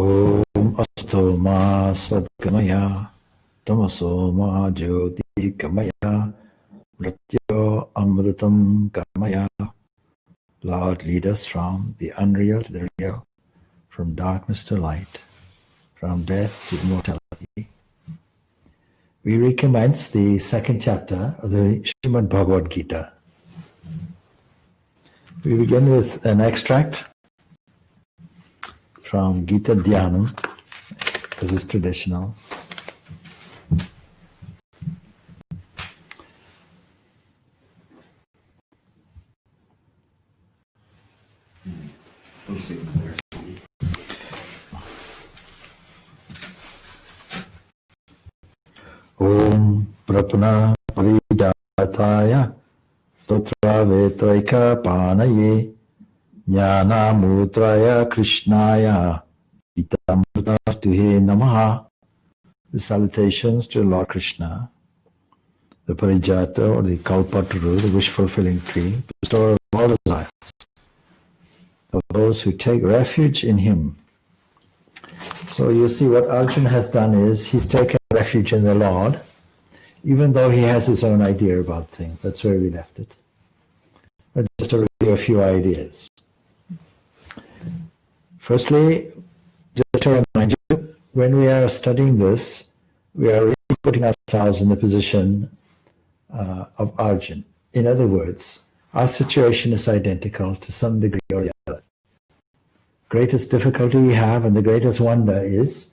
Om Asto Ma Sadgamaya Tamaso Ma Jyoti Kamaya Mrityo Amritam Kamaya. Lord, lead us from the unreal to the real, from darkness to light, from death to immortality. We recommence the second chapter of the Bhagavad Gita. We begin with an extract from Gita Dhyanam, as is traditional. Om Prapna Paridataya Totra Vetraika Panaye Jnana Mutraya Krishnaya Itamrtatuhe Namaha. The salutations to Lord Krishna, the Parijata or the Kalpataru, the wish-fulfilling tree, bestower of all desires, of those who take refuge in him. So you see what Arjuna has done is he's taken refuge in the Lord, even though he has his own idea about things. That's where we left it. But just to review a few ideas. Firstly, just to remind you, when we are studying this, we are really putting ourselves in the position of Arjuna. In other words, our situation is identical to some degree or the other. Greatest difficulty we have and the greatest wonder is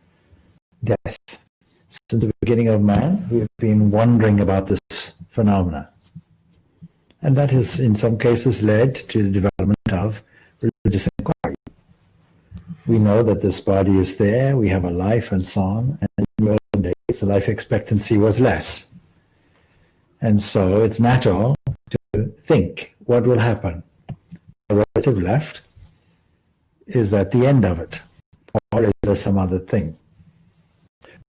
death. Since the beginning of man, we have been wondering about this phenomena. And that has, in some cases, led to the development of religious inquiry. We know that this body is there, we have a life and so on, and in the olden days, the life expectancy was less. And so it's natural to think, what will happen? A relative left, is that the end of it? Or is there some other thing?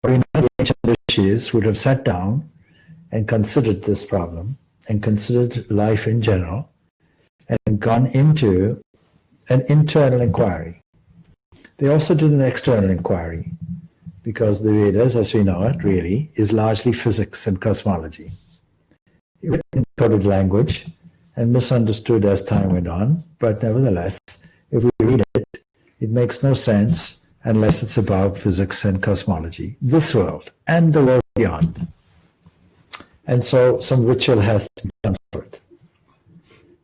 But we know the ancient rishis would have sat down and considered this problem, and considered life in general, and gone into an internal inquiry. They also did an external inquiry, because the Vedas, as we know it, really, is largely physics and cosmology. Written in coded language and misunderstood as time went on, but nevertheless, if we read it, it makes no sense unless it's about physics and cosmology, this world and the world beyond. And so some ritual has to be done for it.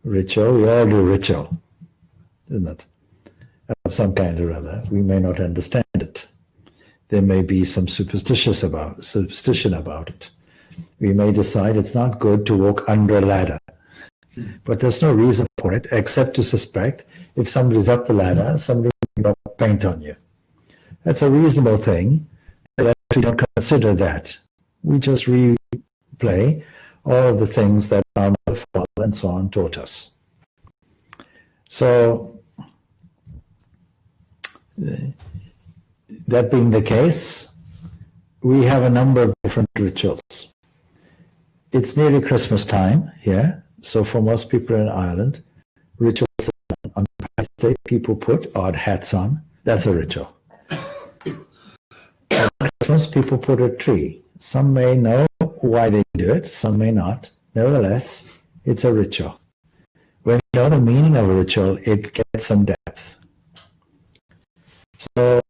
Ritual, we all do ritual, isn't it? Of some kind or other. We may not understand it. There may be some superstition about it. We may decide it's not good to walk under a ladder. But there's no reason for it except to suspect if somebody's up the ladder, somebody will paint on you. That's a reasonable thing, but we don't consider that. We just replay all of the things that our mother, father, and so on taught us. So, that being the case, we have a number of different rituals. It's nearly Christmas time here, so for most people in Ireland, rituals are done. On Patrick's Day, people put odd hats on. That's a ritual. At Christmas, people put a tree. Some may know why they do it, some may not. Nevertheless, it's a ritual. When you know the meaning of a ritual, it gets some depth. So,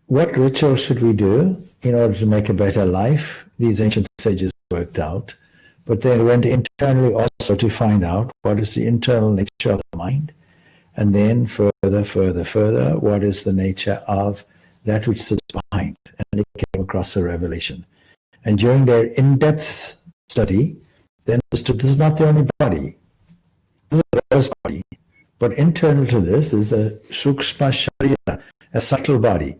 what ritual should we do in order to make a better life? These ancient sages worked out, but they went internally also to find out what is the internal nature of the mind, and then further, what is the nature of that which sits behind, and they came across a revelation. And during their in-depth study, they understood this is not the only body. This is a gross body, but internal to this is a sukshma sharira, a subtle body.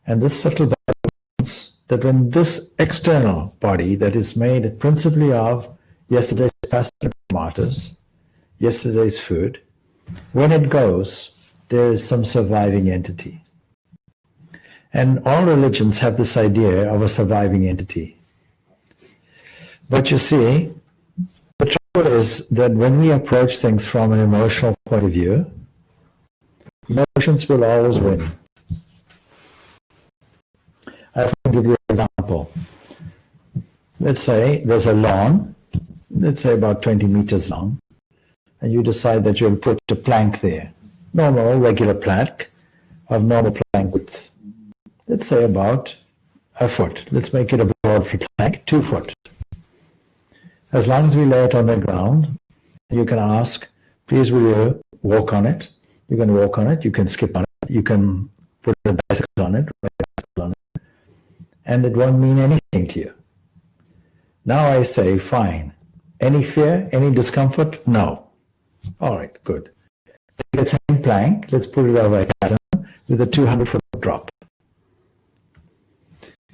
And this subtle body means that when this external body that is made principally of yesterday's pasta tomatoes, yesterday's food, when it goes, there is some surviving entity. And all religions have this idea of a surviving entity. But you see, the trouble is that when we approach things from an emotional point of view, emotions will always win. me give you an example. Let's say there's a lawn, let's say about 20 meters long, and you decide that you'll put a plank there. Normal, regular plank of normal plank width. Let's say about a foot. Let's make it a broad plank, 2 foot. As long as we lay it on the ground, you can ask, please will you walk on it? You can walk on it, you can skip on it, you can put a bicycle on it, and it won't mean anything to you. Now I say, fine. Any fear, any discomfort? No. All right, good. Take the same plank, let's put it over a chasm with a 200-foot drop.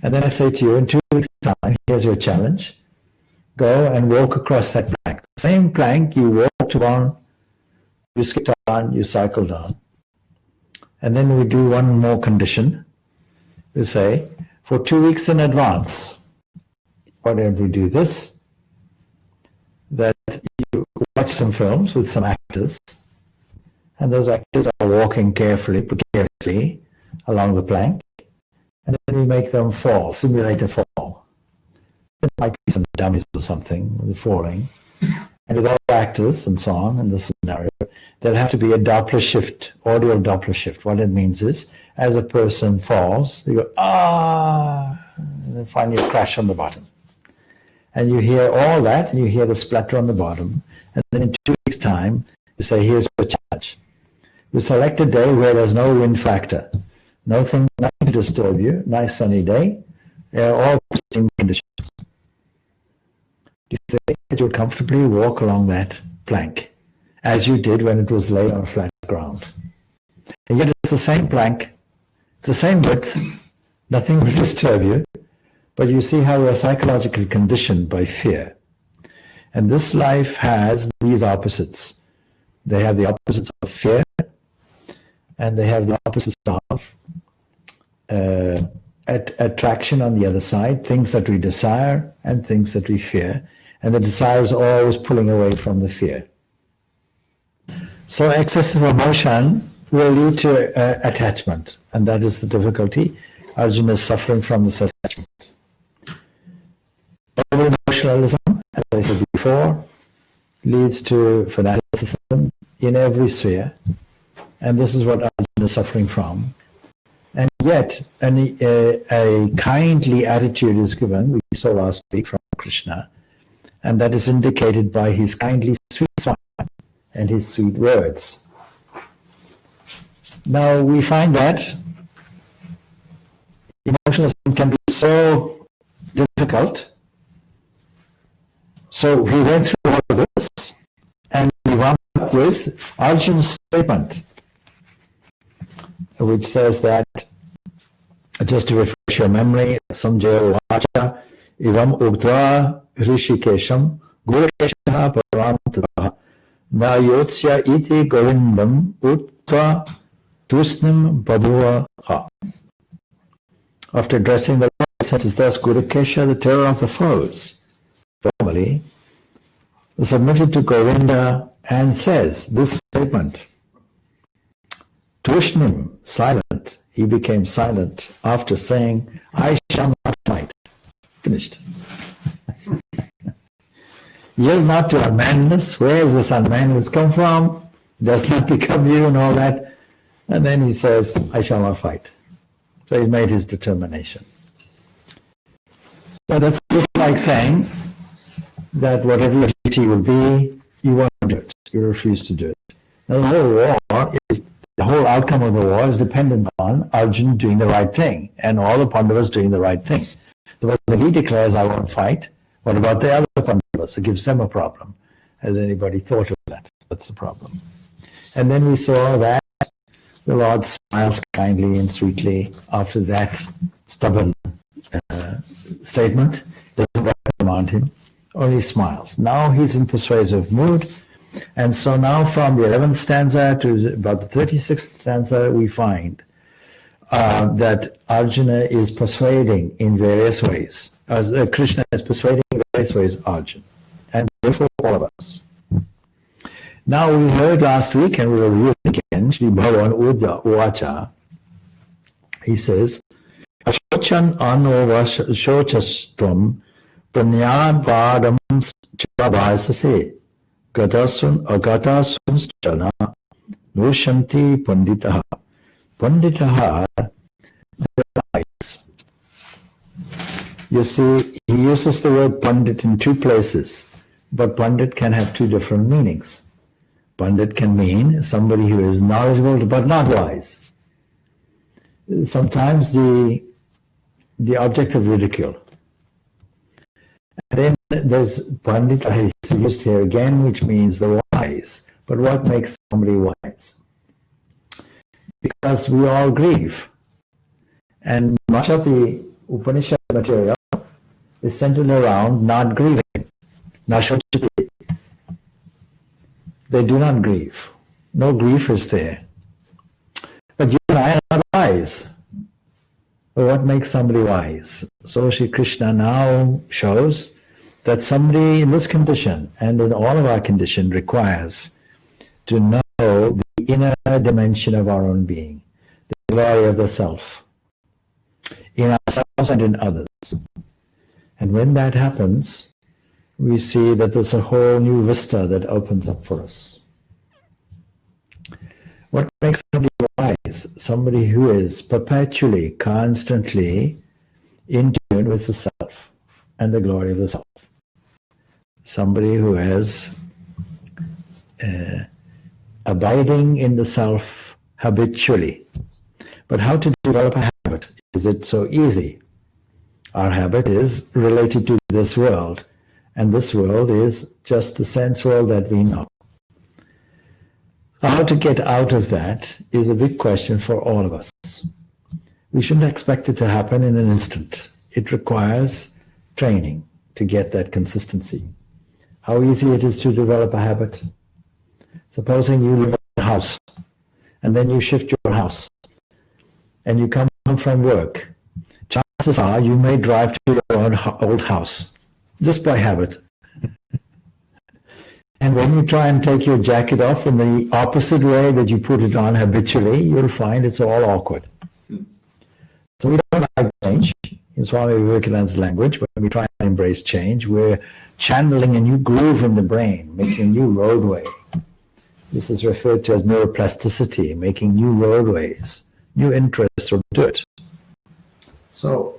And then I say to you, in 2 weeks' time, here's your challenge. Go and walk across that plank. The same plank you walked on, you skipped on, you cycled on. And then we do one more condition. We say, for 2 weeks in advance, whatever we do this, that you watch some films with some actors, and those actors are walking carefully, precariously along the plank, and then we make them fall, simulate a fall. There might be some dummies or something falling, and with all the actors and so on in this scenario, there'll have to be a Doppler shift, audio Doppler shift. What it means is, as a person falls, you go, ah, and then finally crash on the bottom. And you hear all that, and you hear the splatter on the bottom, and then in 2 weeks' time, you say, here's your challenge. You select a day where there's no wind factor, nothing to disturb you, nice sunny day, all pristine conditions. You think that you'll comfortably walk along that plank, as you did when it was laid on flat ground. And yet it's the same plank, it's the same width, nothing will disturb you, but you see how we are psychologically conditioned by fear. And this life has these opposites. They have the opposites of fear, and they have the opposites of attraction on the other side, things that we desire and things that we fear. And the desire is always pulling away from the fear. So excessive emotion will lead to attachment, and that is the difficulty. Arjuna is suffering from this attachment. Over-emotionalism, as I said before, leads to fanaticism in every sphere, and this is what Arjuna is suffering from. And yet, a kindly attitude is given, we saw last week from Krishna, and that is indicated by his kindly sweet smile and his sweet words. Now we find that emotionalism can be so difficult. So we went through all of this, and we wound up with Arjuna's statement, which says that, just to refresh your memory, Samjaya Vacha, Ivam Ugdra Rishikesham Gurukeshaha Paramtava Na Yotsya Iti Govindam Utva Tusnim Babhuva Ha. After addressing the Lord, says thus Gurukesha, the terror of the foes, formally submitted to Govinda and says this statement, Tushnim, silent, he became silent after saying, I shall not fight. Finished. Yield not to unmanliness. Where is this unmanliness come from? Does not become you and all that. And then he says, I shall not fight. So he's made his determination. So that's like saying that whatever your duty will be, you won't do it. You refuse to do it. Now the whole outcome of the war is dependent on Arjuna doing the right thing and all the Pandavas doing the right thing. So when he declares, I won't fight, what about the other Pandavas? It gives them a problem. Has anybody thought of that? That's the problem. And then we saw that the Lord smiles kindly and sweetly after that stubborn statement. Doesn't command him, only smiles. Now he's in persuasive mood. And so now from the 11th stanza to about the 36th stanza, we find that Arjuna is persuading in various ways. Krishna is persuading in various ways Arjuna, and therefore all of us. Now we heard last week, and we will review it again, Shri Bhagavan Uvacha, he says, Ashochan anovashachastvam pranyadvadam chavasase gatasun agatasumschana nushanti panditaha. Panditaha, you see, he uses the word pandit in two places, but pandit can have two different meanings. Pandit can mean somebody who is knowledgeable but not wise. Sometimes the object of ridicule. And then there's pandit is used here again, which means the wise. But what makes somebody wise? Because we all grieve. And much of the Upanishad material is centered around not grieving. Nashachati. They do not grieve. No grief is there. But you and I are not wise. But what makes somebody wise? So Sri Krishna now shows that somebody in this condition and in all of our condition requires to know the inner dimension of our own being, the glory of the self, in ourselves and in others. And when that happens, we see that there's a whole new vista that opens up for us. What makes somebody wise? Somebody who is perpetually, constantly in tune with the self and the glory of the self. Somebody who is abiding in the self habitually. But how to develop a habit? Is it so easy? Our habit is related to this world, and this world is just the sense world that we know. How to get out of that is a big question for all of us. We shouldn't expect it to happen in an instant. It requires training to get that consistency. How easy it is to develop a habit. Supposing you live in a house, and then you shift your house, and you come home from work. Chances are you may drive to your own old house, just by habit. And when you try and take your jacket off in the opposite way that you put it on habitually, you'll find it's all awkward. So we don't like change. In Swami Vivekananda's language, when we try and embrace change, we're channeling a new groove in the brain, making a new roadway. This is referred to as neuroplasticity, making new roadways, new interests will do it. So,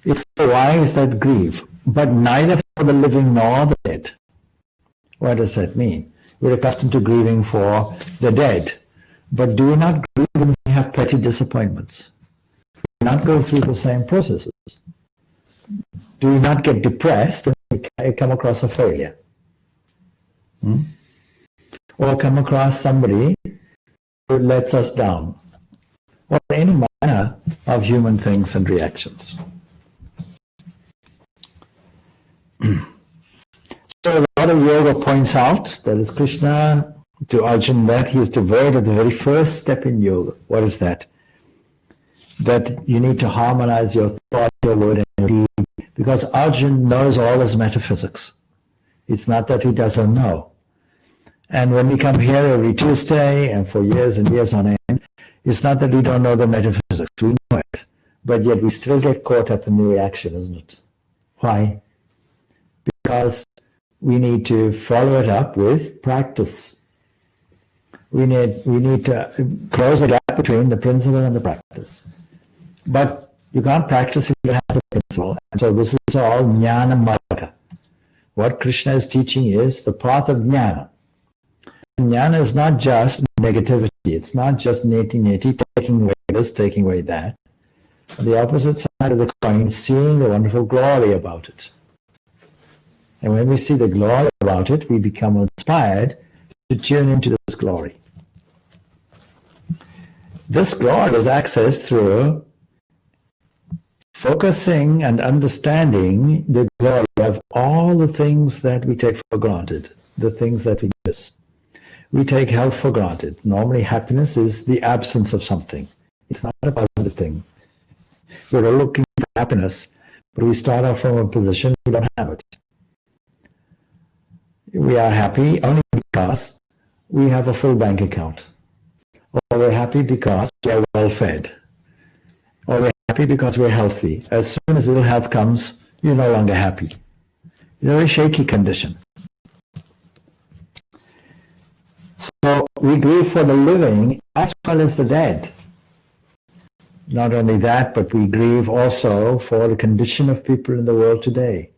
it's the wise that grieve, but neither for the living nor the dead. What does that mean? We're accustomed to grieving for the dead, but do we not grieve when we have petty disappointments? Do we not go through the same processes? Do we not get depressed when we come across a failure? Or come across somebody who lets us down? Or any manner of human things and reactions. So a lot of yoga points out, that is Krishna to Arjuna, that he is devoid of the very first step in yoga. What is that? That you need to harmonize your thought, your word, and your deed, because Arjuna knows all his metaphysics. It's not that he doesn't know. And when we come here every Tuesday and for years and years on end, it's not that we don't know the metaphysics, we know it, but yet we still get caught up in the reaction, isn't it? Why? Because we need to follow it up with practice. We need to close the gap between the principle and the practice. But you can't practice if you don't have the principle. And so this is all jnana marga. What Krishna is teaching is the path of jnana. Jnana is not just negativity. It's not just neti-neti, taking away this, taking away that. On the opposite side of the coin, seeing the wonderful glory about it. And when we see the glory about it, we become inspired to tune into this glory. This glory is accessed through focusing and understanding the glory of all the things that we take for granted, the things that we miss. We take health for granted. Normally happiness is the absence of something. It's not a positive thing. We're all looking for happiness, but we start off from a position we don't have it. We are happy only because we have a full bank account. or we're happy because we're well fed, or we're happy because we're healthy. As soon as ill health comes, you're no longer happy. It's a very shaky condition. So we grieve for the living as well as the dead. Not only that, but we grieve also for the condition of people in the world today.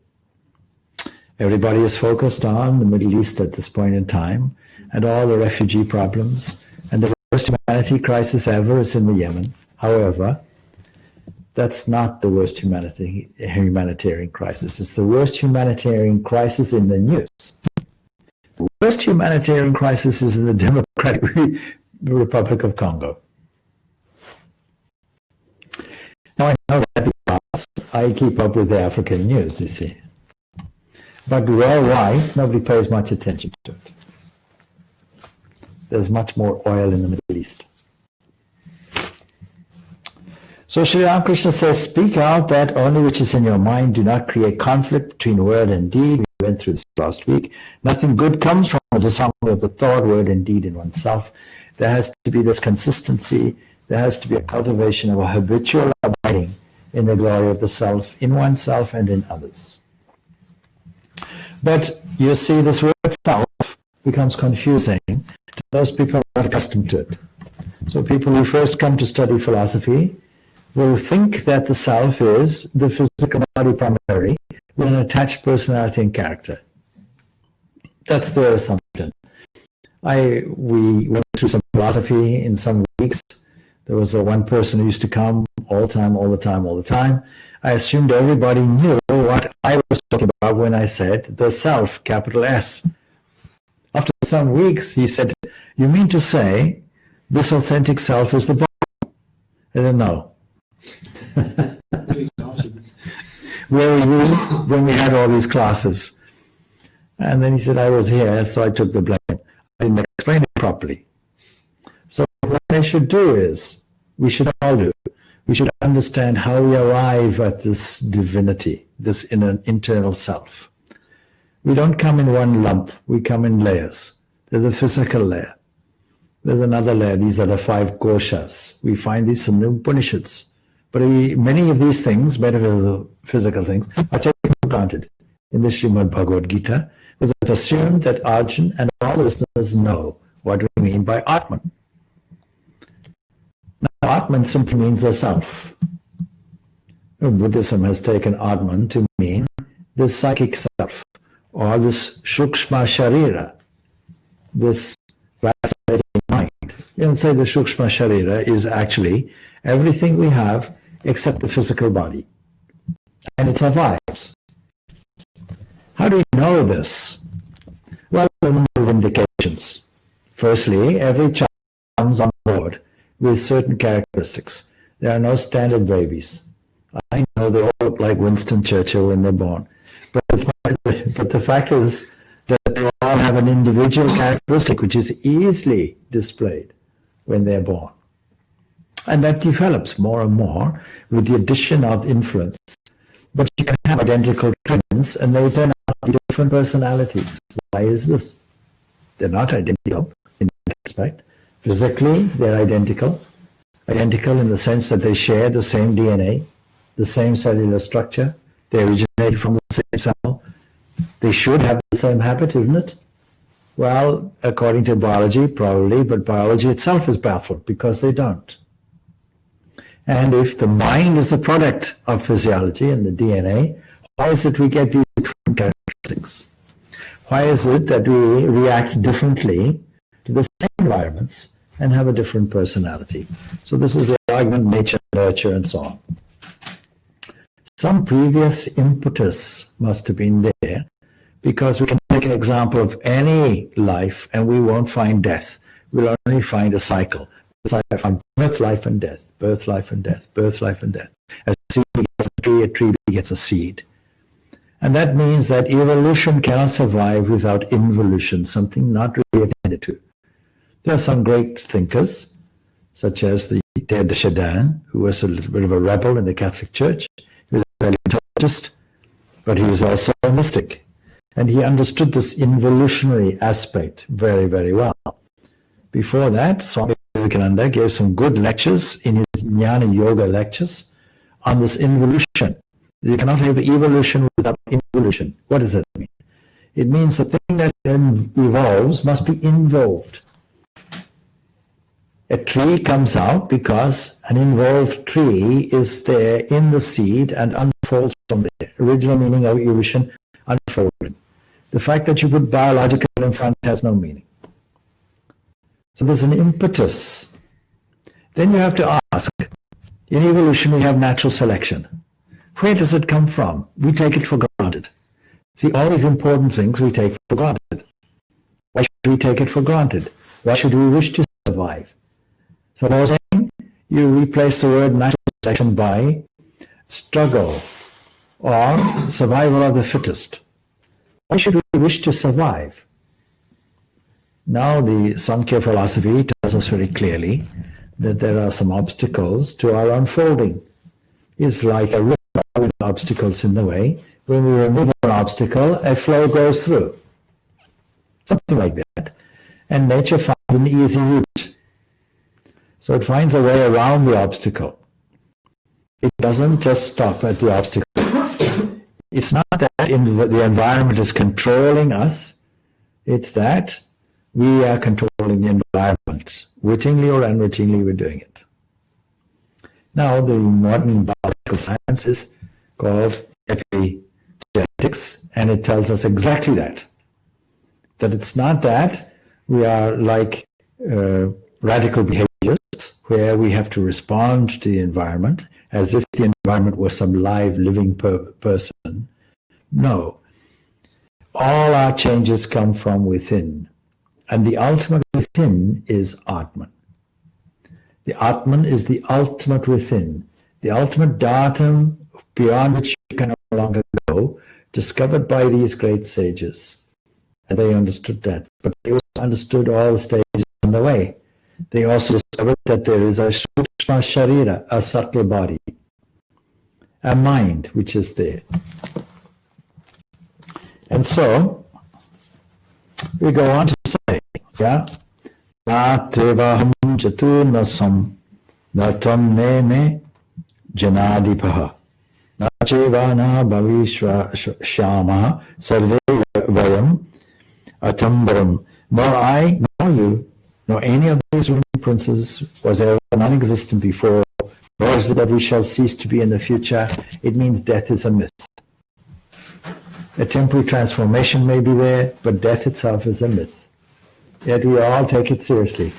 Everybody is focused on the Middle East at this point in time, and all the refugee problems, and the worst humanity crisis ever is in the Yemen. However, that's not the worst humanitarian crisis. It's the worst humanitarian crisis in the news. The worst humanitarian crisis is in the Democratic Republic of Congo. Now I know that because I keep up with the African news, you see. But worldwide, nobody pays much attention to it. There's much more oil in the Middle East. So Sri Ramakrishna says, speak out that only which is in your mind. Do not create conflict between word and deed. We went through this last week. Nothing good comes from the disharmony of the thought, word, and deed in oneself. There has to be this consistency. There has to be a cultivation of a habitual abiding in the glory of the self, in oneself and in others. But you see, this word self becomes confusing to those people who are not accustomed to it. So people who first come to study philosophy will think that the self is the physical body primarily with an attached personality and character. That's their assumption. We went through some philosophy in some weeks. There was one person who used to come all the time. I assumed everybody knew what I was talking about when I said the self, capital S. After some weeks, he said, you mean to say this authentic self is the body? I said, no. Where were you when we had all these classes? And then he said, I was here, so I took the blame. I didn't explain it properly. So what I should do is, we should all do, we should understand how we arrive at this divinity, this internal self. We don't come in one lump, we come in layers. There's a physical layer. There's another layer, these are the 5 koshas. We find these in the Upanishads. But many of these things, metaphysical things, are taken for granted in the Bhagavad Gita, because it's assumed that Arjuna and all listeners know what we mean by Atman. Now, Atman simply means the self. Buddhism has taken Atman to mean the psychic self, or this Shukshma Sharira, this vacillating mind. You can say the Shukshma Sharira is actually everything we have except the physical body. And it survives. How do we know this? Well, there are a number of indications. Firstly, every child comes on board with certain characteristics. There are no standard babies. I know they all look like Winston Churchill when they're born. But the fact is that they all have an individual characteristic which is easily displayed when they're born. And that develops more and more with the addition of influence. But you can have identical twins and they turn out to be different personalities. Why is this? They're not identical in that respect. Physically, they're identical. Identical in the sense that they share the same DNA, the same cellular structure. They originate from the same cell. They should have the same habit, isn't it? Well, according to biology, probably, but biology itself is baffled because they don't. And if the mind is the product of physiology and the DNA, why is it we get these different characteristics? Why is it that we react differently to the same environments and have a different personality? So this is the argument, nature, nurture, and so on. Some previous impetus must have been there, because we can take an example of any life and we won't find death. We'll only find a cycle. I find birth, life, and death, birth, life, and death, birth, life, and death. As a seed begets a tree begets a seed. And that means that evolution cannot survive without involution, something not really attended to. There are some great thinkers, such as the Père de Chardin, who was a little bit of a rebel in the Catholic Church. He was a paleontologist, but he was also a mystic. And he understood this involutionary aspect very, very well. Before that, Swami Vivekananda gave some good lectures in his Jnana Yoga lectures on this involution. You cannot have evolution without involution. What does that mean? It means the thing that evolves must be involved. A tree comes out because an involved tree is there in the seed and unfolds from there. Original meaning of evolution, unfolding. The fact that you put biological in front has no meaning. So there's an impetus. Then you have to ask, in evolution we have natural selection. Where does it come from? We take it for granted. See, all these important things we take for granted. Why should we take it for granted? Why should we wish to survive? So I was saying, you replace the word natural selection by struggle or survival of the fittest. Why should we wish to survive? Now the Samkhya philosophy tells us very clearly that there are some obstacles to our unfolding. It's like a river with obstacles in the way. When we remove an obstacle, a flow goes through. Something like that. And nature finds an easy route. So it finds a way around the obstacle. It doesn't just stop at the obstacle. It's not that the environment is controlling us. It's that we are controlling the environment. Wittingly or unwittingly, we're doing it. Now, the modern biological science is called epigenetics, and it tells us exactly that. That it's not that we are like radical behaviors, where we have to respond to the environment as if the environment was some live, living person. No. All our changes come from within. And the ultimate within is Atman. The Atman is the ultimate within, the ultimate datum beyond which you can no longer go, discovered by these great sages. And they understood that. But they also understood all the stages on the way. They also discovered that there is a Sukshma Sharira, a subtle body, a mind which is there. And so, we go on to say, yeah, Na tevaham jaturnasam natam me janadipaha na chevana bhavishva sarve vayam atambaram. Nor I, nor you, nor any of those ruling princes was ever non-existent before, nor is it that we shall cease to be in the future. It means death is a myth. A temporary transformation may be there, but death itself is a myth. Yet we all take it seriously.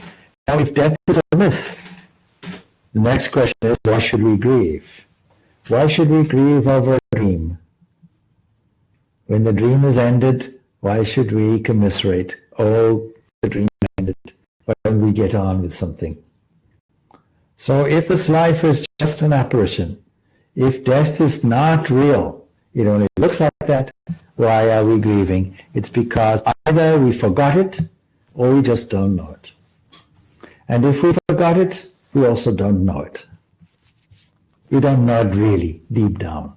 Now, if death is a myth, the next question is, why should we grieve? Why should we grieve over a dream? When the dream is ended, why should we commiserate? Oh, the dream ended. Why don't we get on with something? So if this life is just an apparition, if death is not real, it only looks like that, why are we grieving? It's because either we forgot it or we just don't know it. And if we forgot it, we also don't know it. We don't know it really, deep down.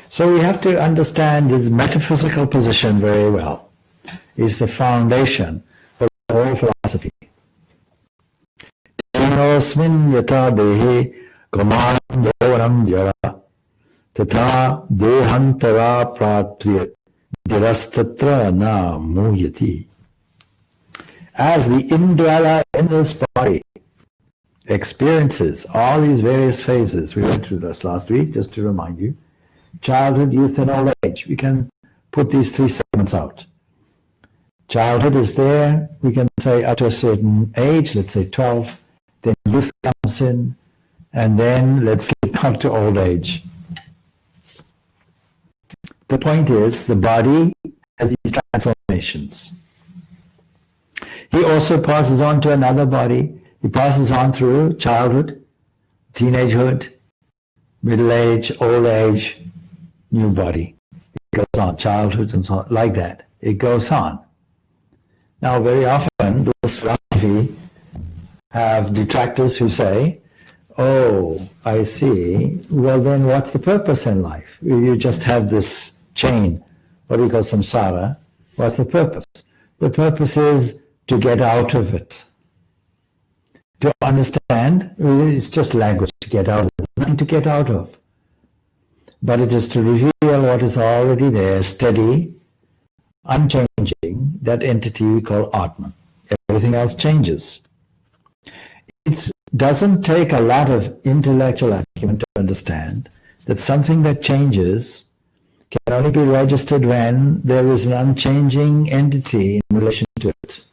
So we have to understand this metaphysical position very well. It's the foundation for the whole philosophy. Tenosmin yata dehe kamanam yavanam jara tata dehantara pratriyat dirastatra na muyati. As the indweller in this body experiences all these various phases, we went through this last week, just to remind you, childhood, youth, and old age. We can put these three segments out. Childhood is there, we can say up to a certain age, let's say 12, then youth comes in, and then let's get down to old age. The point is, the body has these transformations. He also passes on to another body. He passes on through childhood, teenagehood, middle age, old age, new body. It goes on, childhood and so on, like that. It goes on. Now, very often, this philosophy have detractors who say, oh, I see, well then what's the purpose in life? You just have this chain, what we call samsara. What's the purpose? The purpose is to get out of it. To understand, it's just language to get out of. There's nothing to get out of. But it is to reveal what is already there, steady, unchanging, that entity we call Atman. Everything else changes. It doesn't take a lot of intellectual acumen to understand that something that changes can only be registered when there is an unchanging entity in relation to it.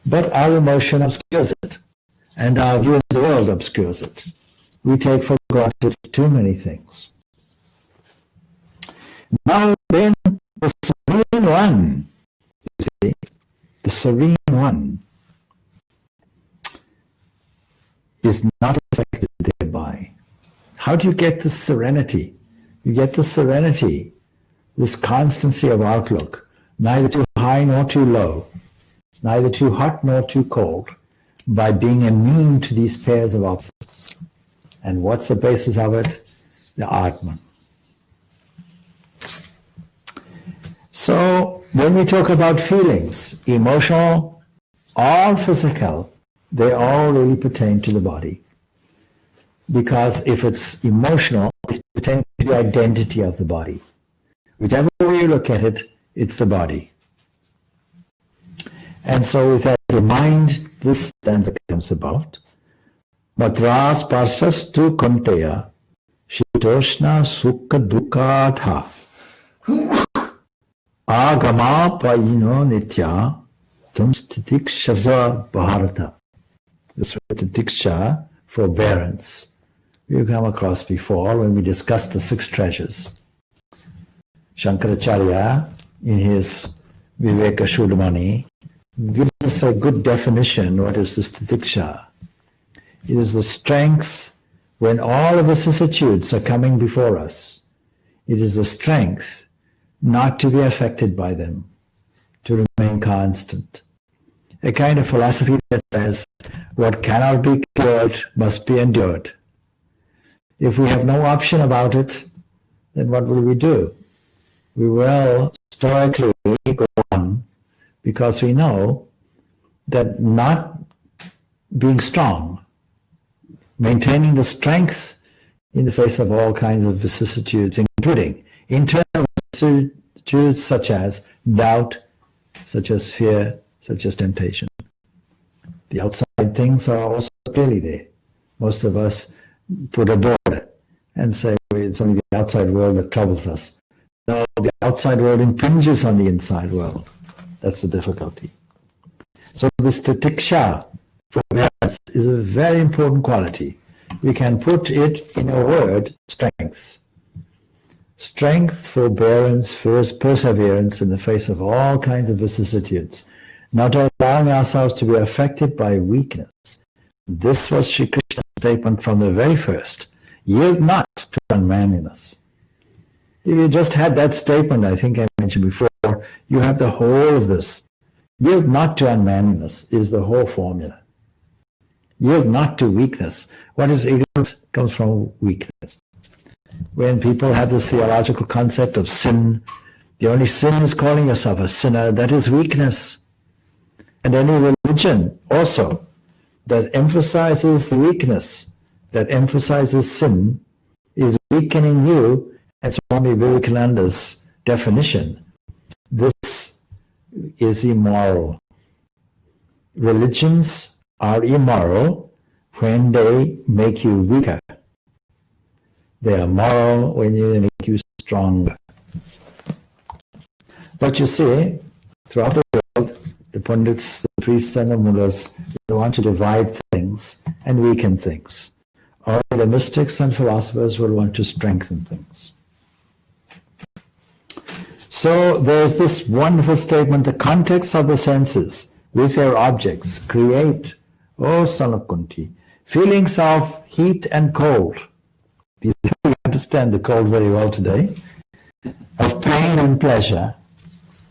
But our emotion obscures it, and our view of the world obscures it. We take for granted too many things. Now then, the Serene One, you see, the Serene One is not affected thereby. How do you get this serenity? You get the serenity, this constancy of outlook, neither too high nor too low, neither too hot nor too cold, by being immune to these pairs of opposites. And what's the basis of it? The Atman. So when we talk about feelings, emotional or physical, they all really pertain to the body. Because if it's emotional, it's pertaining to the identity of the body. Whichever way you look at it, it's the body. And so with that in mind, this stanza comes about. Matras parsastu konteya shitoshna sukha dukkatha agama paino nitya tum stitikshavsa bharata. This word titiksha, forbearance, we've come across before when we discussed the 6 treasures. Shankaracharya, in his Viveka Shudamani, gives us a good definition. What is this titiksha? It is the strength when all the vicissitudes are coming before us. It is the strength not to be affected by them, to remain constant. A kind of philosophy that says, what cannot be cured must be endured. If we have no option about it, then what will we do? We will stoically go on, because we know that not being strong, maintaining the strength in the face of all kinds of vicissitudes, including internal vicissitudes such as doubt, such as fear, such as temptation. The outside things are also clearly there. Most of us put a border and say it's only the outside world that troubles us. No, the outside world impinges on the inside world. That's the difficulty. So this titiksha, forbearance, is a very important quality. We can put it in a word, strength. Strength, forbearance, perseverance in the face of all kinds of vicissitudes, not allowing ourselves to be affected by weakness. This was Sri Krishna's statement from the very first. Yield not to unmanliness. If you just had that statement, I think I mentioned before, you have the whole of this. Yield not to unmanliness is the whole formula. Yield not to weakness. What is ignorance? Comes from weakness. When people have this theological concept of sin, the only sin is calling yourself a sinner, that is weakness. And any religion also that emphasizes the weakness, that emphasizes sin, is weakening you. And Swami Vivekananda's definition, this is immoral. Religions are immoral when they make you weaker. They are moral when they make you stronger. But you see, throughout the world, the pundits, the priests and the mullahs, they want to divide things and weaken things. Or the mystics and philosophers will want to strengthen things. So there's this wonderful statement, the context of the senses with their objects create, oh son of Kunti, feelings of heat and cold. We understand the cold very well today. Of pain and pleasure.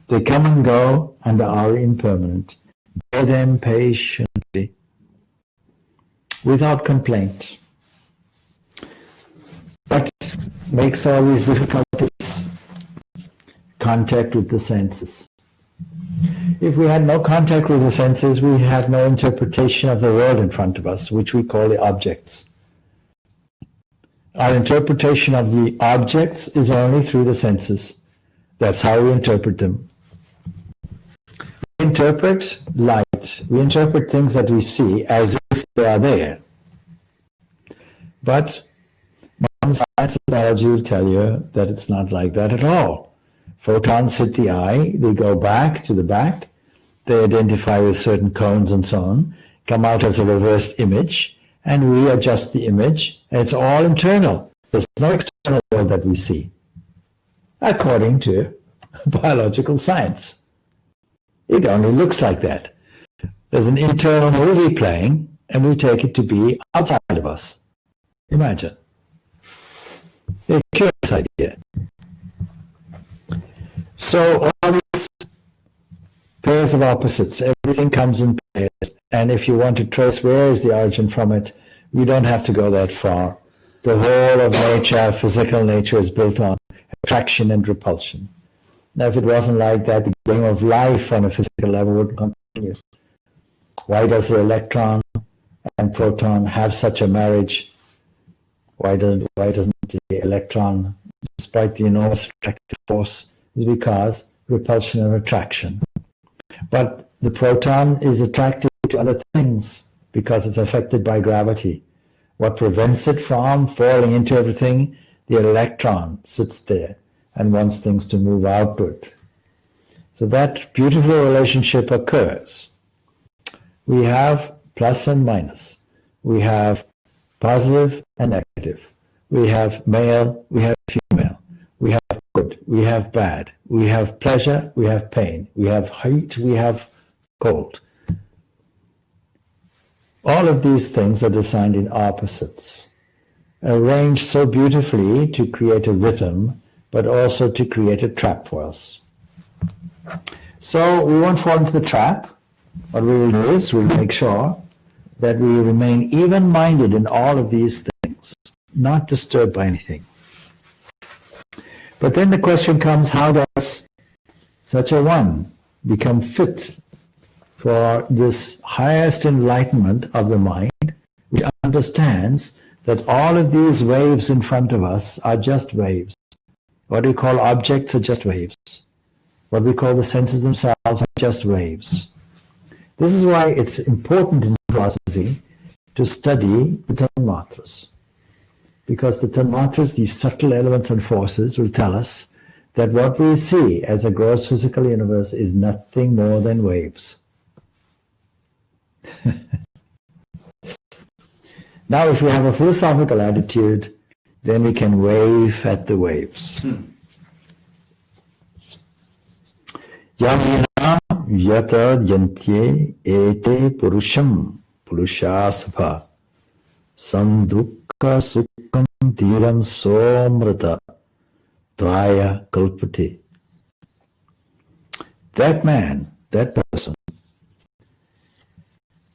They come and go and are impermanent. Bear them patiently, without complaint. What makes all these difficulties? Contact with the senses. If we had no contact with the senses, we have no interpretation of the world in front of us, which we call the objects. Our interpretation of the objects is only through the senses. That's how we interpret them. We interpret light. We interpret things that we see as if they are there. But modern science and biology will tell you that it's not like that at all. Photons hit the eye, they go back to the back, they identify with certain cones and so on, come out as a reversed image, and we adjust the image, and it's all internal. There's no external world that we see, according to biological science. It only looks like that. There's an internal movie playing, and we take it to be outside of us. Imagine. A curious idea. So all these pairs of opposites, everything comes in pairs, and if you want to trace where is the origin from it, we don't have to go that far. The whole of nature, physical nature, is built on attraction and repulsion. Now, if it wasn't like that, the game of life on a physical level wouldn't continue. Why does the electron and proton have such a marriage? Why doesn't the electron, despite the enormous attractive force, is because repulsion and attraction. But the proton is attracted to other things because it's affected by gravity. What prevents it from falling into everything? The electron sits there and wants things to move outward. So that beautiful relationship occurs. We have plus and minus. We have positive and negative. We have male, we have female. We have good, we have bad. We have pleasure, we have pain. We have heat, we have cold. All of these things are designed in opposites, arranged so beautifully to create a rhythm, but also to create a trap for us. So we won't fall into the trap. What we will do is we'll make sure that we remain even-minded in all of these things, not disturbed by anything. But then the question comes, how does such a one become fit for this highest enlightenment of the mind, which understands that all of these waves in front of us are just waves. What we call objects are just waves. What we call the senses themselves are just waves. This is why it's important in philosophy to study the Tanmatras. Because the Tanmatras, these subtle elements and forces, will tell us that what we see as a gross physical universe is nothing more than waves. Now, if we have a philosophical attitude, then we can wave at the waves. Yamina yata yantye ete purusham purushasabha sandukha sukham dhiram somrata dvaya kalpate. That man, that person,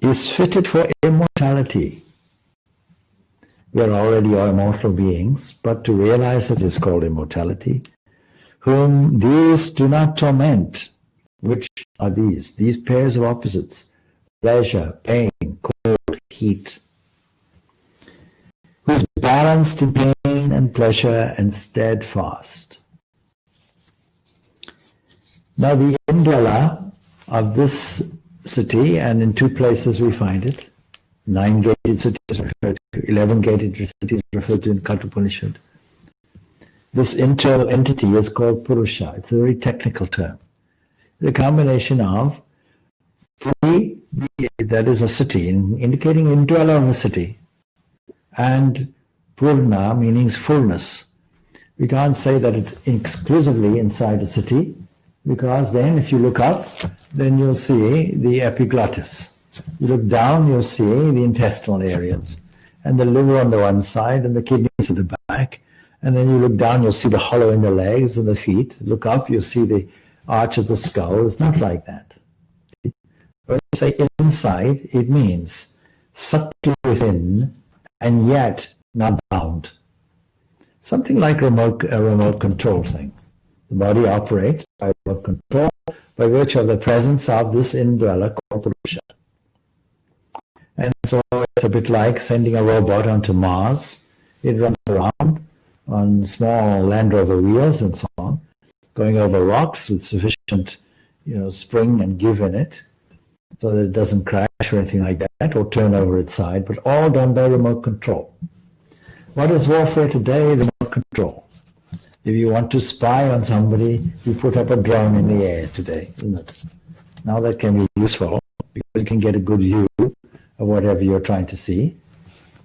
is fitted for immortality. We are already immortal beings, but to realize it is called immortality, whom these do not torment. Which are these? These pairs of opposites, pleasure, pain, cold, heat, who is balanced in pain and pleasure and steadfast. Now the indweller of this city, and in two places we find it, 9-gated cities referred to, 11-gated cities referred to in Kathopanishad. This internal entity is called Purusha. It's a very technical term. The combination of that is a city, indicating indweller of a city, and Purna, meaning fullness. We can't say that it's exclusively inside a city, because then if you look up, then you'll see the epiglottis. You look down, you'll see the intestinal areas, and the liver on the one side, and the kidneys at the back. And then you look down, you'll see the hollow in the legs and the feet. Look up, you'll see the arch of the skull. It's not like that. When you say inside, it means subtly within and yet not bound. Something like a remote control thing. The body operates by remote control, by virtue of the presence of this indweller called Purusha. And so it's a bit like sending a robot onto Mars. It runs around on small Land Rover wheels and so on, going over rocks with sufficient, spring and give in it, so that it doesn't crash or anything like that, or turn over its side, but all done by remote control. What is warfare today? Remote control. If you want to spy on somebody, you put up a drone in the air today, isn't it? Now that can be useful, because you can get a good view of whatever you're trying to see.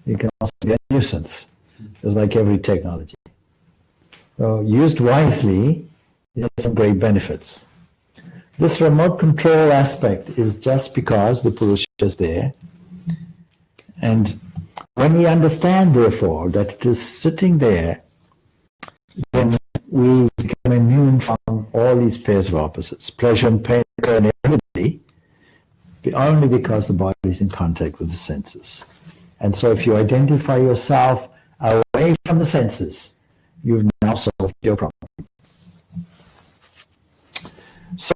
You can also be a nuisance, just like every technology. So used wisely, it has some great benefits. This remote control aspect is just because the Purusha is there. And when we understand, therefore, that it is sitting there, then we become immune from all these pairs of opposites. Pleasure and pain occur in everybody, only because the body is in contact with the senses. And so if you identify yourself away from the senses, you've now solved your problem. So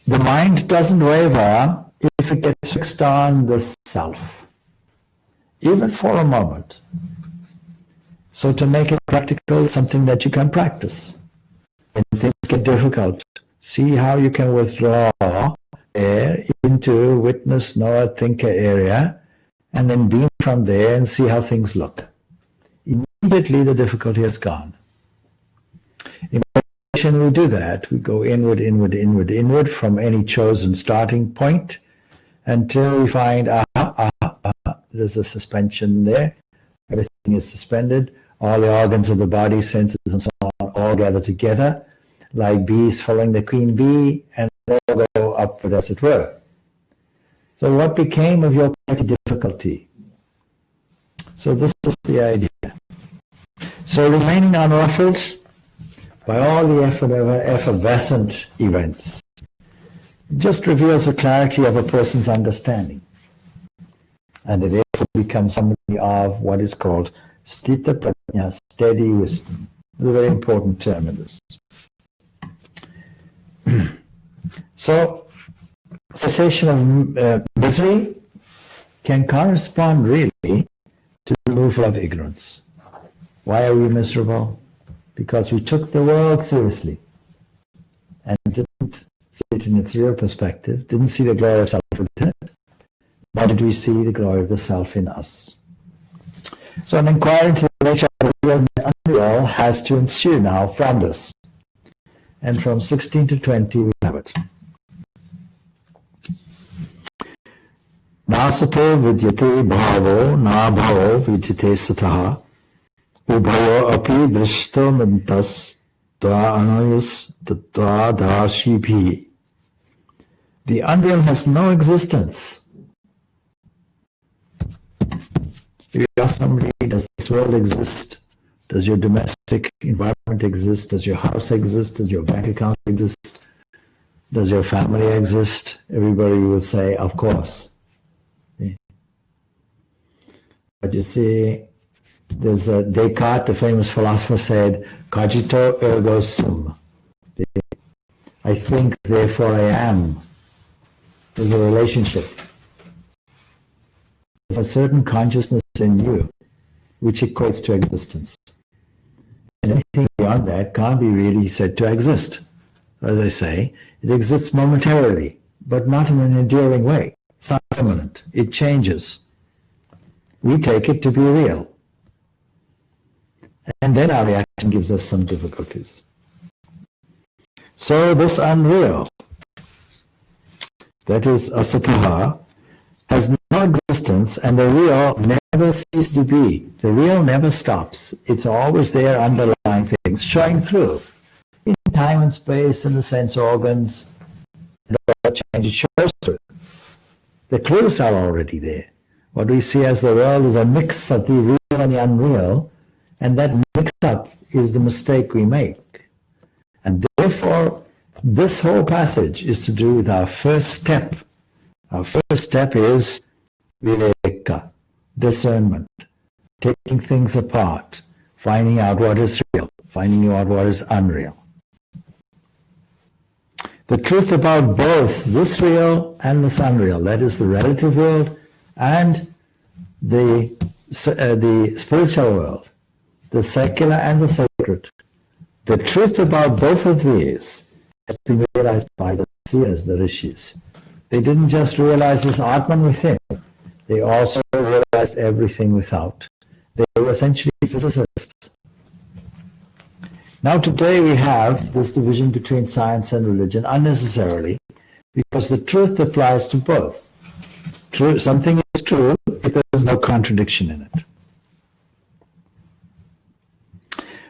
the mind doesn't waver if it gets fixed on the self, even for a moment. So to make it practical is something that you can practice. When things get difficult, see how you can withdraw there into witness, knower, thinker area, and then beam from there and see how things look. Immediately the difficulty has gone. In meditation we do that. We go inward, inward, inward, inward from any chosen starting point until we find, there's a suspension there. Everything is suspended. All the organs of the body, senses and so on, all gather together like bees following the queen bee, and all go upward, as it were. So what became of your petty difficulty? So this is the idea. So remaining unruffled by all the effervescent events just reveals the clarity of a person's understanding. And it therefore becomes somebody of what is called sthita prajna, steady wisdom. It's a very important term in this. So, cessation of misery can correspond really to the removal of ignorance. Why are we miserable? Because we took the world seriously and didn't see it in its real perspective, didn't see the glory of self within it. Nor did we see the glory of the self in us. So an inquiry into the nature of the real and the unreal has to ensue now from this. And from 16 to 20 we have it. Nasato vidyate bhavo na bhavo vidyate sataha ubhayo api drishtamantas dva anayus dva darshibhi. The unreal has no existence. If you ask somebody, does this world exist? Does your domestic environment exist? Does your house exist? Does your bank account exist? Does your family exist? Everybody will say, of course. But you see, there's a Descartes, the famous philosopher, said, cogito ergo sum. I think, therefore I am. There's a relationship. There's a certain consciousness in you which equates to existence. And anything beyond that can't be really said to exist. As I say, it exists momentarily, but not in an enduring way. It's not permanent. It changes. We take it to be real. And then our reaction gives us some difficulties. So this unreal, that is asataha, has no existence, and the real never ceases to be. The real never stops. It's always there, underlying things, showing through. In time and space and the sense organs, and all change, it shows through. The clues are already there. What we see as the world is a mix of the real and the unreal, and that mix-up is the mistake we make. And therefore, this whole passage is to do with our first step. Our first step is viveka, discernment, taking things apart, finding out what is real, finding out what is unreal. The truth about both this real and this unreal, that is the relative world and the spiritual world, the secular and the sacred. The truth about both of these has been realized by the seers, the rishis. They didn't just realize this Atman within, they also realized everything without. They were essentially physicists. Now today we have this division between science and religion unnecessarily, because the truth applies to both. True, something is true if there is no contradiction in it.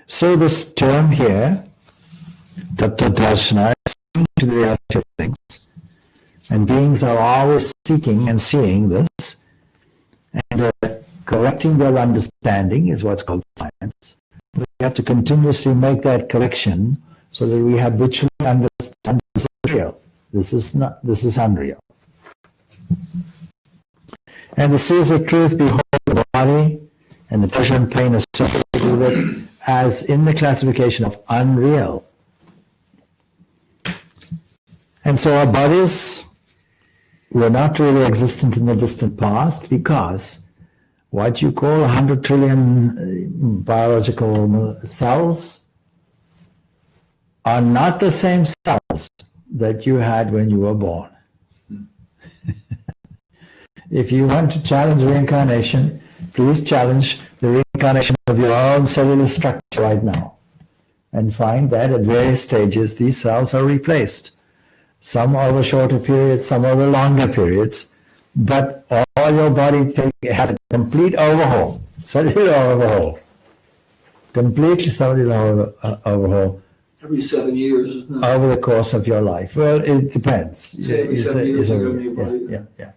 So this term here, Tattva Darshana, is to the reality of things. And beings are always seeking and seeing this, and correcting their understanding is what's called science. We have to continuously make that correction so that we habitually understand this is real. This is unreal. And the seers of truth behold the body and the pleasure and pain associated with it as in the classification of unreal. And so our bodies were not really existent in the distant past, because what you call 100 trillion biological cells are not the same cells that you had when you were born. If you want to challenge reincarnation, please challenge the reincarnation of your own cellular structure right now, and find that at various stages these cells are replaced. Some over shorter periods, some over longer periods, but all your body has a complete overhaul, cellular overhaul, completely cellular overhaul. Every 7 years, isn't it? Over the course of your life. Well, it depends. Every 7 years you go to your body. Yeah.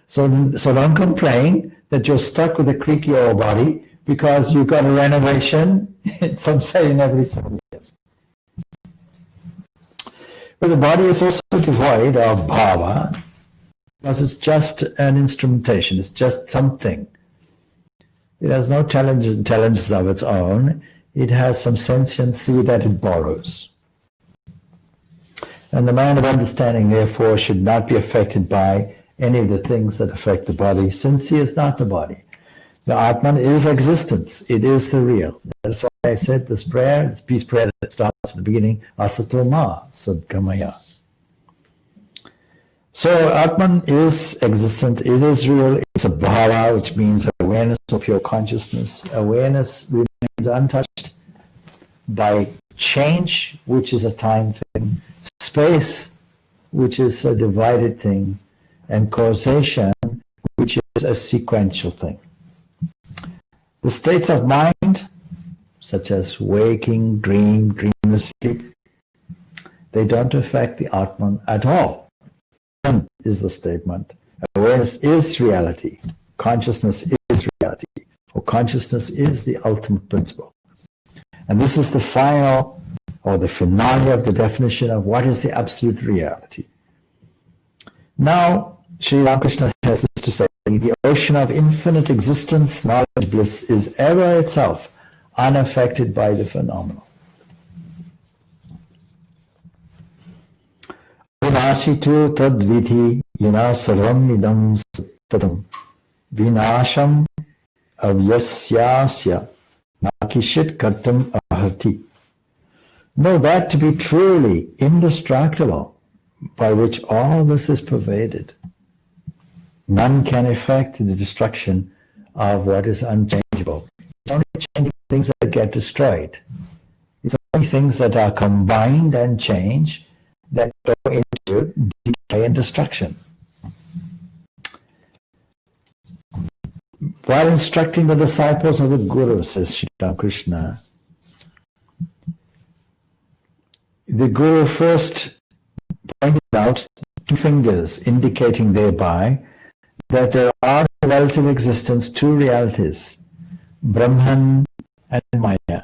So don't complain that you're stuck with a creaky old body because you've got a renovation, some say in every 7 years. But the body is also devoid of bhava, because it's just an instrumentation, it's just something. It has no intelligence of its own, it has some sentiency that it borrows. And the man of understanding, therefore, should not be affected by any of the things that affect the body, since he is not the body. The Atman is existence, it is the real. That's why I said this prayer, this peace prayer that starts at the beginning, Asato Ma Sadgamaya. So Atman is existent, it is real, it's a bhava, which means awareness of your consciousness. Awareness remains untouched by change, which is a time thing, space, which is a divided thing, and causation, which is a sequential thing. The states of mind, such as waking, dream, dreamless sleep, they don't affect the Atman at all. One is the statement. Awareness is reality. Consciousness is reality. For consciousness is the ultimate principle. And this is the final, or the finale of the definition of what is the absolute reality. Now, Sri Ramakrishna has this to say, the ocean of infinite existence, knowledge, bliss, is ever itself unaffected by the phenomenal. Vinashitu tadvidhi yana sarvam idam sattatam vinasham avyasyasya nakishit kartam aharti. Know that to be truly indestructible, by which all this is pervaded. None can effect the destruction of what is unchangeable. It's only changing things that get destroyed. It's only things that are combined and change that go into decay and destruction. While instructing the disciples of the Guru, says Sri Ramakrishna, the Guru first pointed out two fingers, indicating thereby that there are in relative existence two realities, Brahman and Maya.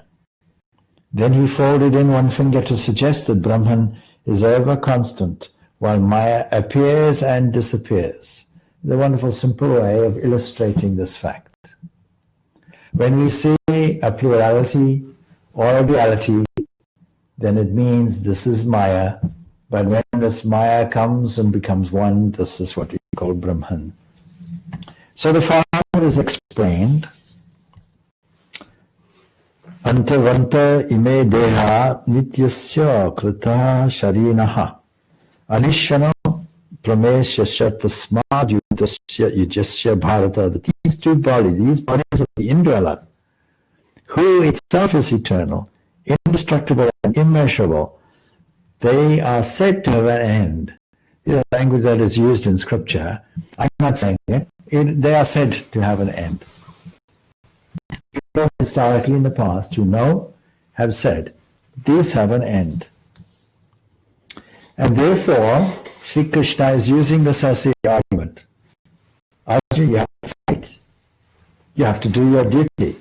Then he folded in one finger to suggest that Brahman is ever constant, while Maya appears and disappears. It's a wonderful, simple way of illustrating this fact. When we see a plurality or a duality, then it means this is Maya, But when this Maya comes and becomes one, this is what we call Brahman. So the format is explained. Antavanta ime deha nityasya krita sharinaha anishano prameshasya tasmad yutasya yujasya bharata. These two bodies, these bodies of the indweller, who itself is eternal, indestructible and immeasurable, they are said to have an end. The language that is used in scripture, I'm not saying it, they are said to have an end. People historically in the past who know have said, these have an end. And therefore, Sri Krishna is using this as the argument. Arjuna, you have to fight. You have to do your duty.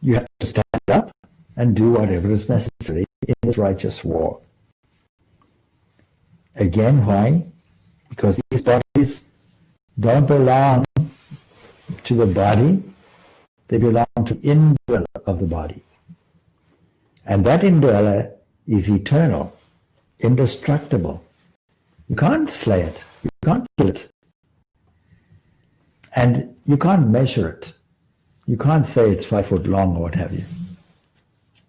You have to stand up and do whatever is necessary in this righteous war. Again, why? Because these bodies don't belong to the body, they belong to the indweller of the body. And that indweller is eternal, indestructible. You can't slay it, you can't kill it. And you can't measure it. You can't say it's 5 foot long or what have you.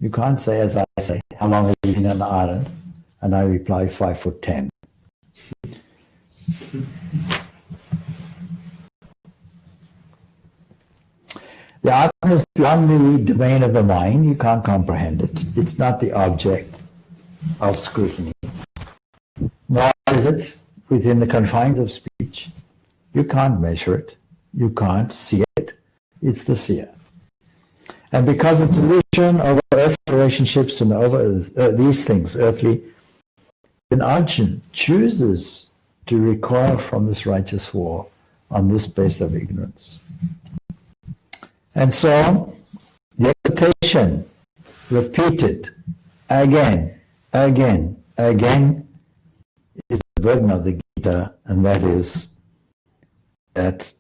You can't say, as I say, how long have you been on the island? And I reply 5'10". The Atma is beyond the domain of the mind. You can't comprehend it. It's not the object of scrutiny. Nor is it within the confines of speech. You can't measure it. You can't see it. It's the seer. And because of delusion over earthly relationships and over these things, earthly, then Arjuna chooses to recoil from this righteous war on this base of ignorance. And so, the exhortation, repeated again, again, is the burden of the Gita, and that is that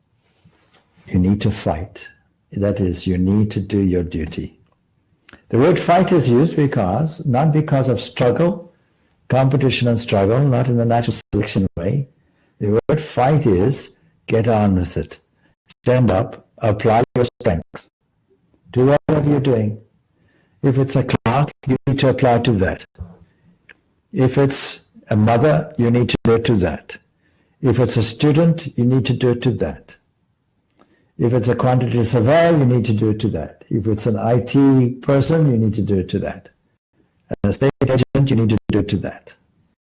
you need to fight. That is, you need to do your duty. The word fight is used because, not because of struggle, competition and struggle, not in the natural selection way. The word fight is get on with it. Stand up, apply your strength. Do whatever you're doing. If it's a clerk, you need to apply to that. If it's a mother, you need to do it to that. If it's a student, you need to do it to that. If it's a quantity surveyor, you need to do it to that. If it's an IT person, you need to do it to that. As a state agent, you need to do it to that.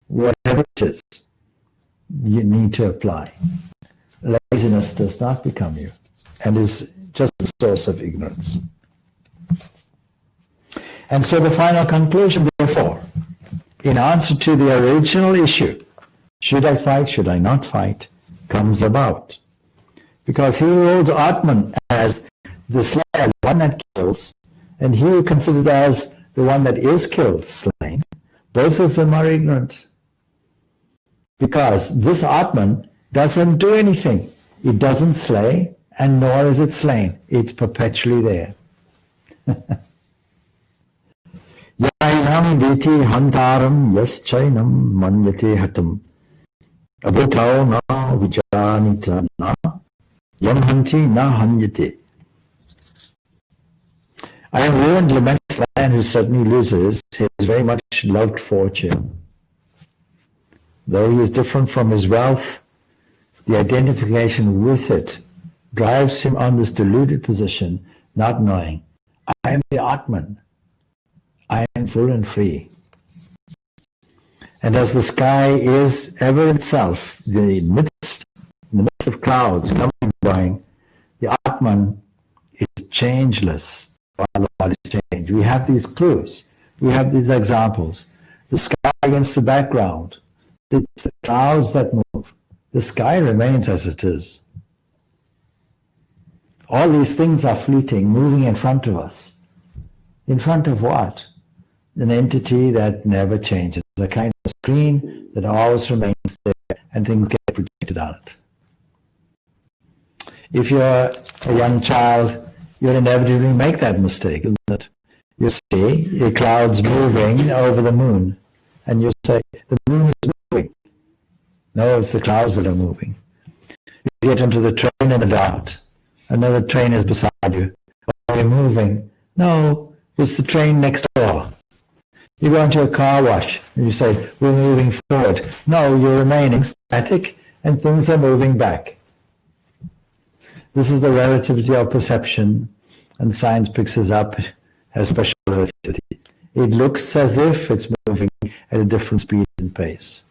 Whatever it is, you need to apply. Laziness does not become you and is just the source of ignorance. And so the final conclusion, therefore, in answer to the original issue, should I fight, should I not fight, comes about. Because he who holds Atman as the slayer, the one that kills, and he who considers as the one that is killed, slain, both of them are ignorant. Because this Atman doesn't do anything. It doesn't slay, and nor is it slain. It's perpetually there. Yainam viti hantaram yaschainam manyate hatam abhutao na vijanita na yam hanti na hanyate. I have ruined laments the man who suddenly loses his very much loved fortune. Though he is different from his wealth, the identification with it drives him on this deluded position, not knowing, I am the Atman. I am full and free. And as the sky is ever itself, in the midst of clouds coming and going, the Atman is changeless while the body is changed. We have these clues. We have these examples. The sky against the background. It's the clouds that move. The sky remains as it is. All these things are fleeting, moving in front of us. In front of what? An entity that never changes, a kind of screen that always remains there and things get projected on it. If you're a young child, you'll inevitably make that mistake, isn't it? You see the clouds moving over the moon, and you say, the moon is moving. No, it's the clouds that are moving. You get into the train in the dark. Another train is beside you. Are you moving? No, it's the train next door. You go into a car wash and you say, we're moving forward. No, you're remaining static and things are moving back. This is the relativity of perception, and science picks this up as special relativity. It looks as if it's moving at a different speed and pace.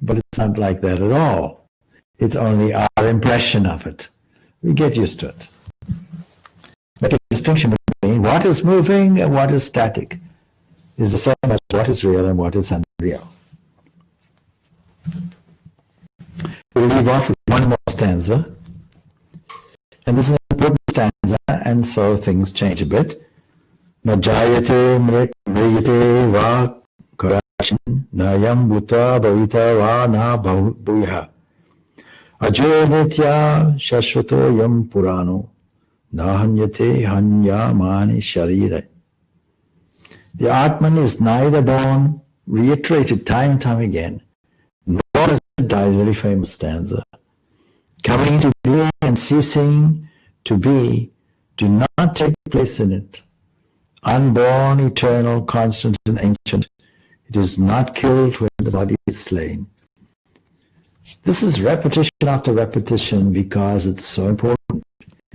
But it's not like that at all. It's only our impression of it. We get used to it. Make a distinction between what is moving and what is static is the same as what is real and what is unreal. We'll leave off with one more stanza. And this is an important stanza, and so things change a bit. Na jayate mriyate va karashin na yam bhuta bhavita va na bhuyaha. Ajo nitya shashvato yam purano na hanyate hanya mani sharire. The Atman is neither born, reiterated time and time again, nor does it die, very famous stanza. Coming to being and ceasing to be do not take place in it. Unborn, eternal, constant, and ancient, it is not killed when the body is slain. This is repetition after repetition because it's so important.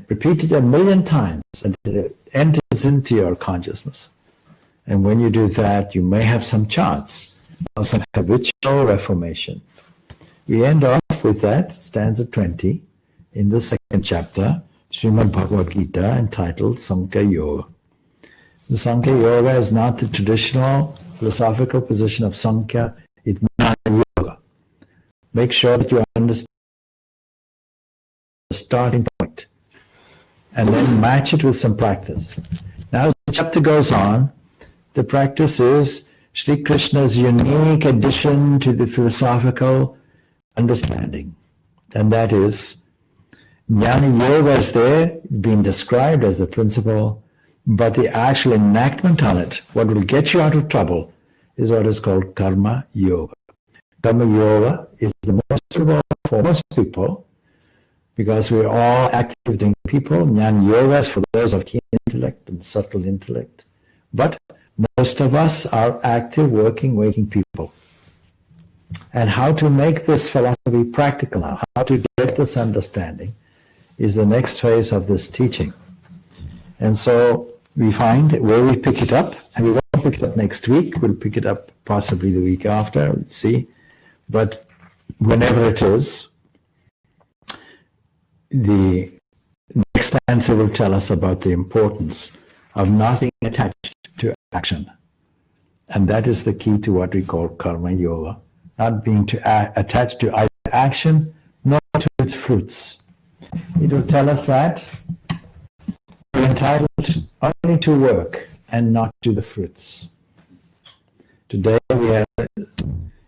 Repeat it 1,000,000 times and it enters into your consciousness. And when you do that, you may have some chance of some habitual reformation. We end off with that, stanza 20, in the second chapter, Srimad Bhagavad Gita, entitled Sankhya Yoga. The Sankhya Yoga is not the traditional philosophical position of Sankhya, it's not yoga. Make sure that you understand the starting point and then match it with some practice. Now, as the chapter goes on, the practice is Sri Krishna's unique addition to the philosophical understanding. And that is, Jnana Yoga is there, being described as the principle, but the actual enactment on it, what will get you out of trouble, is what is called Karma Yoga. Karma Yoga is the most suitable for most people, because we're all active thinking people. Jnana Yoga is for those of keen intellect and subtle intellect. But most of us are active, working, waking people. And how to make this philosophy practical now, how to get this understanding, is the next phase of this teaching. And so we find where we pick it up, and we won't pick it up next week, we'll pick it up possibly the week after, we'll see. But whenever it is, the next answer will tell us about the importance of not being attached to action. And that is the key to what we call Karma Yoga. Not being attached to either action nor to its fruits. It will tell us that we're entitled only to work and not to the fruits. Today we are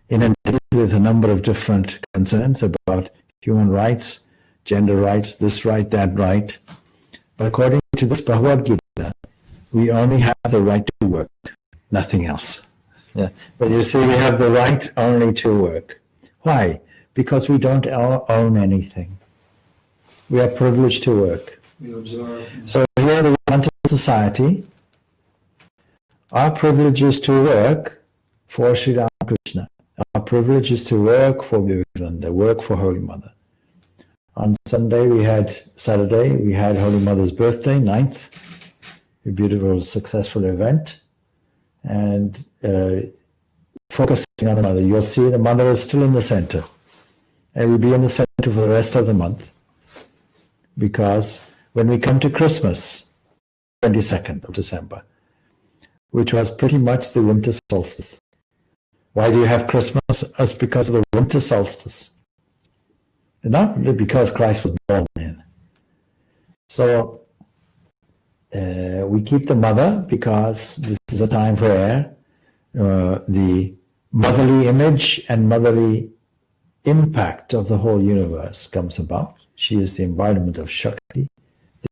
inundated with a number of different concerns about human rights, gender rights, this right, that right. But according to this Bhagavad Gita, we only have the right to work, nothing else. Yeah. But you see, we have the right only to work. Why? Because we don't own anything. We are privileged to work. So here in the Vedanta society, our privilege is to work for Sri Ramakrishna. Our privilege is to work for Vivekananda, work for Holy Mother. On Saturday, we had Holy Mother's birthday, 9th, a beautiful, successful event. And focusing on the Mother. You'll see the Mother is still in the center. And will be in the center for the rest of the month. Because when we come to Christmas, 22nd of December, which was pretty much the winter solstice. Why do you have Christmas? It's because of the winter solstice. And not because Christ was born then. So we keep the Mother because this is a time where the motherly image and motherly impact of the whole universe comes about. She is the embodiment of Shakti,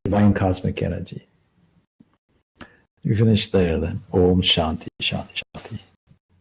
divine cosmic energy. We finish there then. Om Shanti Shanti Shanti.